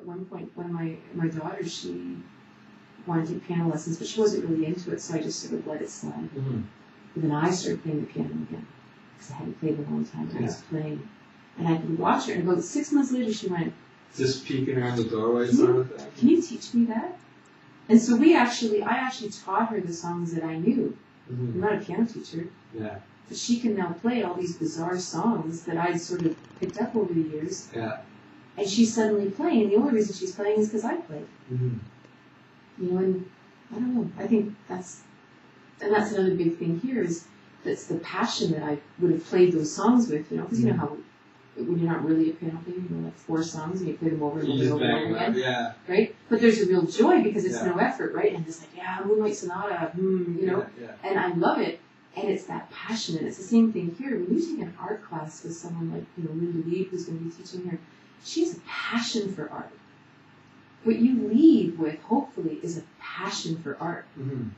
at one point, one of my daughters, she wanted to take piano lessons, but she wasn't really into it, so I just sort of let it slide. Mm-hmm. But then I started playing the piano again, because I hadn't played in a long time. I was playing, and I could watch her, and about 6 months later, she went, just peeking around the doorway sort of thing. Can you teach me that? And so I actually taught her the songs that I knew. I'm not a piano teacher. Yeah. But she can now play all these bizarre songs that I'd sort of picked up over the years. Yeah. And she's suddenly playing. The only reason she's playing is because I played. Mm-hmm. You know, and I don't know. I think that's another big thing here is that's the passion that I would have played those songs with. You know, because you know how when you're not really a piano player, you know, like 4 songs and you play them over and over and over again. Yeah. Right? But there's a real joy because it's no effort, right? And it's like, Moonlight Sonata, you know? Yeah. And I love it. And it's that passion. And it's the same thing here. When you take an art class with someone like, you know, Linda Lee, who's going to be teaching here, she has a passion for art. What you leave with, hopefully, is a passion for art. Mm-hmm.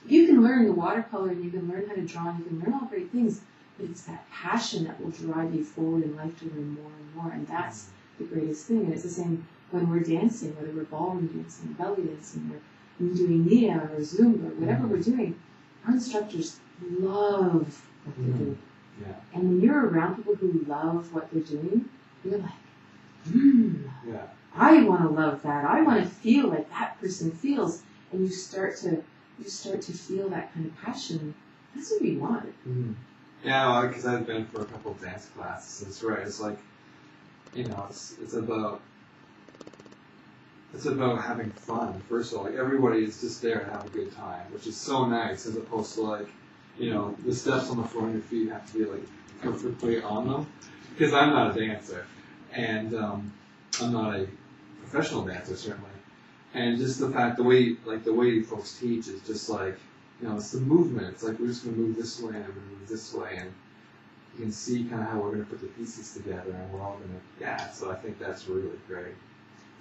You can learn the watercolor and you can learn how to draw and you can learn all great things, but it's that passion that will drive you forward in life to learn more and more, and that's the greatest thing. And it's the same when we're dancing, whether we're ballroom dancing, belly dancing, or doing Nia or Zumba, or whatever we're doing. Our instructors love what they're doing. Yeah. And when you're around people who love what they're doing, you're like, I want to love that. I want to feel like that person feels. And you start to feel that kind of passion. That's what we want. Mm-hmm. Yeah, because I've been for a couple of dance classes. It's right. It's like, you know, it's about having fun. First of all, like everybody is just there to have a good time, which is so nice, as opposed to like, you know, the steps on the floor and your feet have to be like perfectly on them. Because I'm not a dancer, and I'm not a professional dancer certainly. And just the fact, the way folks teach is just like, you know, it's the movement. It's like we're just going to move this way and we're going to move this way, and you can see kind of how we're going to put the pieces together, and we're all going to, so I think that's really great.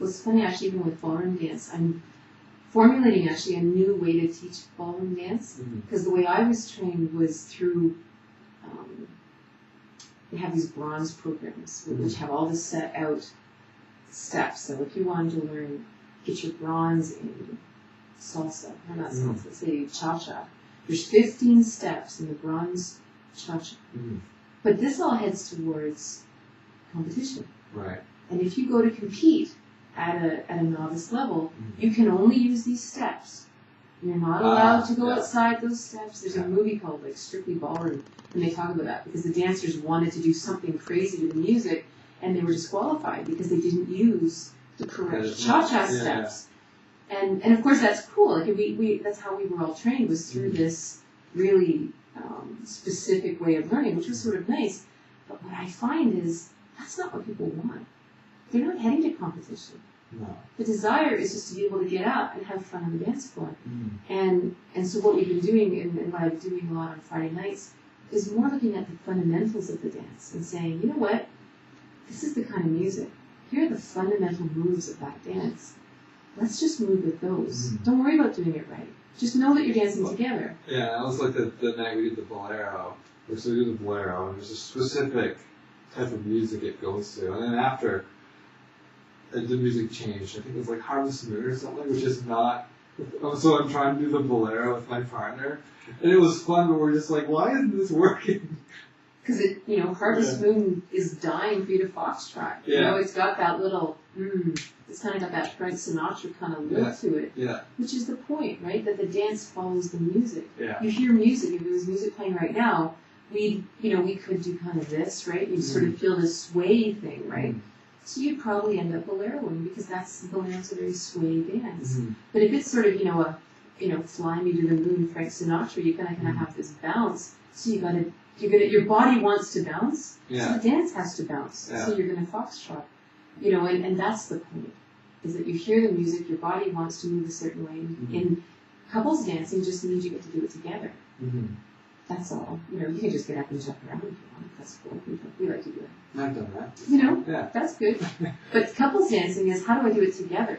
Well, it's funny, actually, even with ballroom dance, I'm formulating actually a new way to teach ballroom dance, because the way I was trained was through, they have these bronze programs, which have all the set out steps. So if you wanted to learn, get your bronze in salsa, or not salsa, say cha-cha, there's 15 steps in the bronze cha-cha. But this all heads towards competition. Right. And if you go to compete at a novice level, you can only use these steps. You're not allowed to go outside those steps. There's a movie called like Strictly Ballroom, and they talk about that because the dancers wanted to do something crazy to the music, and they were disqualified because they didn't use the correct cha-cha steps. And of course that's cool. Like we that's how we were all trained, was through this really specific way of learning, which was sort of nice. But what I find is that's not what people want. They're not heading to competition. No. The desire is just to be able to get up and have fun on the dance floor. And so what we've been doing, and what I'm doing a lot on Friday nights, is more looking at the fundamentals of the dance and saying, you know what, this is the kind of music. Here are the fundamental moves of that dance. Let's just move with those. Don't worry about doing it right. Just know that you're dancing together. Yeah, it was like the night we did the bolero. So we did the bolero, and there's a specific type of music it goes to. And then after, the music changed. I think it was like Harvest Moon or something, which is not... So I'm trying to do the bolero with my partner. And it was fun, but we're just like, why isn't this working? Because Harvest Moon is dying for you to foxtrot. You know, it's got that little, it's kind of got that Frank Sinatra kind of look to it. Yeah. Which is the point, right? That the dance follows the music. Yeah. You hear music. If there was music playing right now, we could do kind of this, right? You'd sort of feel this sway thing, right? So you'd probably end up boleroing, because bolero's a very sway dance. But if it's sort of, Fly Me to the Moon, Frank Sinatra, you kind of have this bounce. So your body wants to bounce, so the dance has to bounce. So you're going to foxtrot, and that's the point, is that you hear the music, your body wants to move a certain way. In couples dancing, just means you get to do it together. That's all. You can just get up and jump around if you want. That's cool. We like to do it. I've done that. That's good. But couples dancing is, how do I do it together?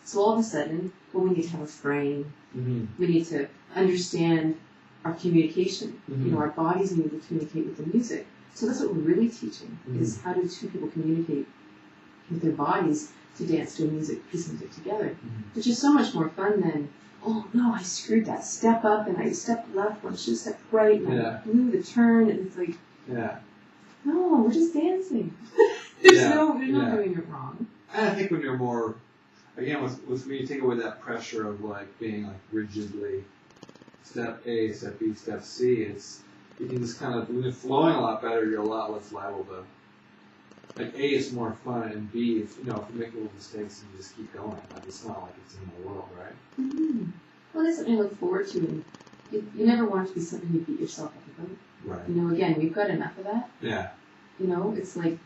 So all of a sudden, we need to have a frame. We need to understand our communication. Our bodies need to communicate with the music. So that's what we're really teaching, is how do two people communicate with their bodies to dance to a piece of music together, which is so much more fun than, oh no, I screwed that step up and I stepped left when I should have stepped right and I blew the turn, and it's like, no, we're just dancing. We're not doing it wrong. And I think when you're more, again, when you take away that pressure of like being like rigidly step A, step B, step C, you can just kind of, when you're flowing a lot better, you're a lot less liable to, like A is more fun, and B, if you make little mistakes and you just keep going, like it's not like it's in the world, right? Mm-hmm. Well, that's something to look forward to, and you never want it to be something you beat yourself up about. Right. Again, we've got enough of that. Yeah. It's like,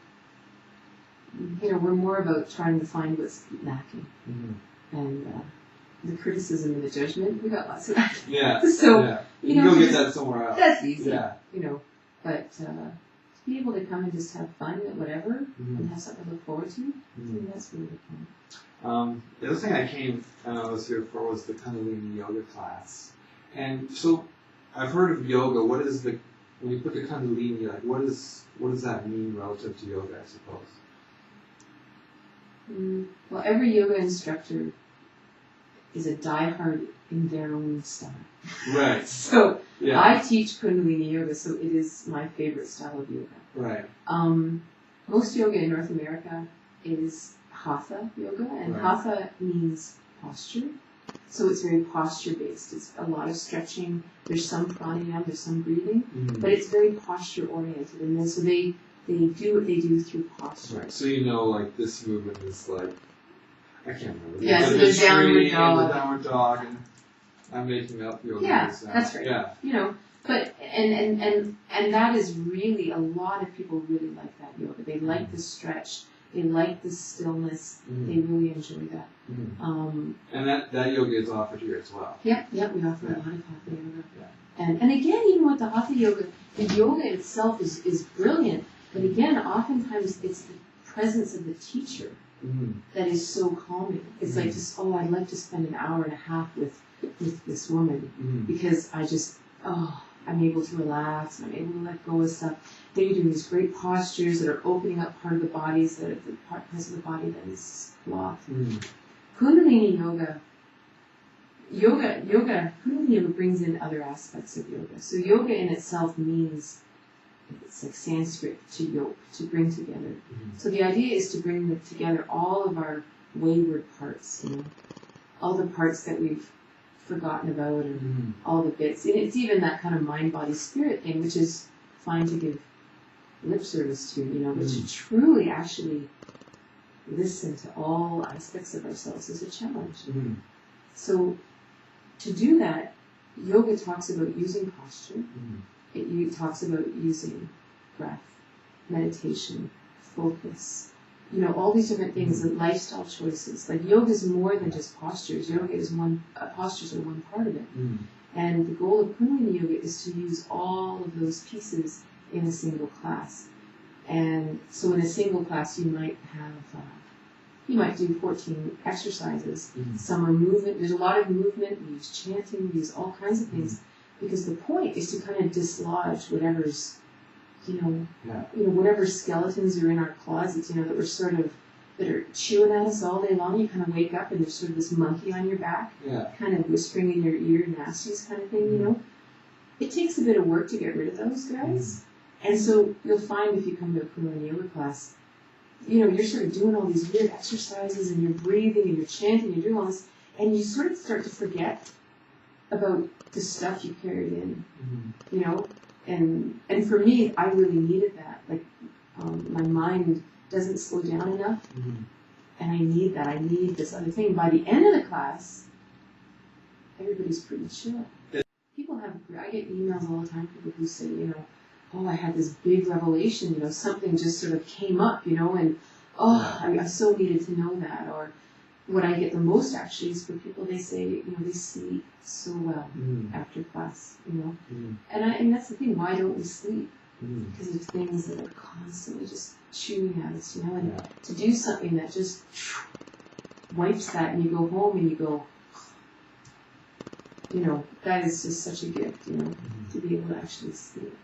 we're more about trying to find what's lacking. And the criticism and the judgment, we got lots of that. Yeah. So, you can go get that somewhere else. That's easy. Yeah. But to be able to come and just have fun at whatever and have something to look forward to, I think that's really fun. The other thing I was here for was the Kundalini yoga class. And so I've heard of yoga. What is when you put the Kundalini, like what does that mean relative to yoga, I suppose? Well, every yoga instructor is a diehard in their own style. Right. So I teach Kundalini yoga, so it is my favorite style of yoga. Right. Most yoga in North America is Hatha yoga, and Hatha means posture. So it's very posture based. It's a lot of stretching. There's some pranayama, there's some breathing, but it's very posture oriented. And then so they do what they do through posture. Right. So like this movement is like, I can't remember. Yeah, so the downward dog. The downward dog, and I'm making up yoga. Yeah, that's right. Yeah. But and that is really, a lot of people really like that yoga. They like the stretch. They like the stillness. They really enjoy that. And that yoga is offered here as well. Yeah, we offer a lot of Hatha yoga. Yeah. And again, even with the Hatha yoga, the yoga itself is brilliant. But again, oftentimes it's the presence of the teacher that is so calming. It's like just, I'd like to spend an hour and a half with this woman because I'm able to relax and I'm able to let go of stuff. Then you're doing these great postures that are opening up part of the bodies, that are the parts of the body that is blocked. Kundalini Kundalini yoga brings in other aspects of yoga. So yoga in itself means, it's like Sanskrit, to yoke, to bring together. So the idea is to bring together all of our wayward parts, all the parts that we've forgotten about, and all the bits. And it's even that kind of mind, body, spirit thing, which is fine to give lip service to, but to truly actually listen to all aspects of ourselves is a challenge. So to do that, yoga talks about using posture. It talks about using breath, meditation, focus, all these different things, and lifestyle choices. Like yoga is more than just postures. Yoga is postures are one part of it. And the goal of Kundalini yoga is to use all of those pieces in a single class. And so in a single class, you might do 14 exercises. Some are movement. There's a lot of movement. We use chanting. We use all kinds of things. Because the point is to kind of dislodge whatever's, whatever skeletons are in our closets, that are chewing at us all day long. You kind of wake up and there's sort of this monkey on your back, kind of whispering in your ear, nasties kind of thing, It takes a bit of work to get rid of those guys. And so you'll find if you come to a Kundalini yoga class, you're sort of doing all these weird exercises and you're breathing and you're chanting, you're doing all this, and you sort of start to forget about the stuff you carried in, and for me, I really needed that. Like, my mind doesn't slow down enough, and I need that. I need this other thing. By the end of the class, everybody's pretty chill. I get emails all the time from people who say, I had this big revelation, something just sort of came up, and I so needed to know that. Or what I get the most actually is for people, they say, they sleep so well after class, and that's the thing. Why don't we sleep? Because of things that are constantly just chewing at us, and to do something that just wipes that, and you go home and you go, that is just such a gift, to be able to actually sleep.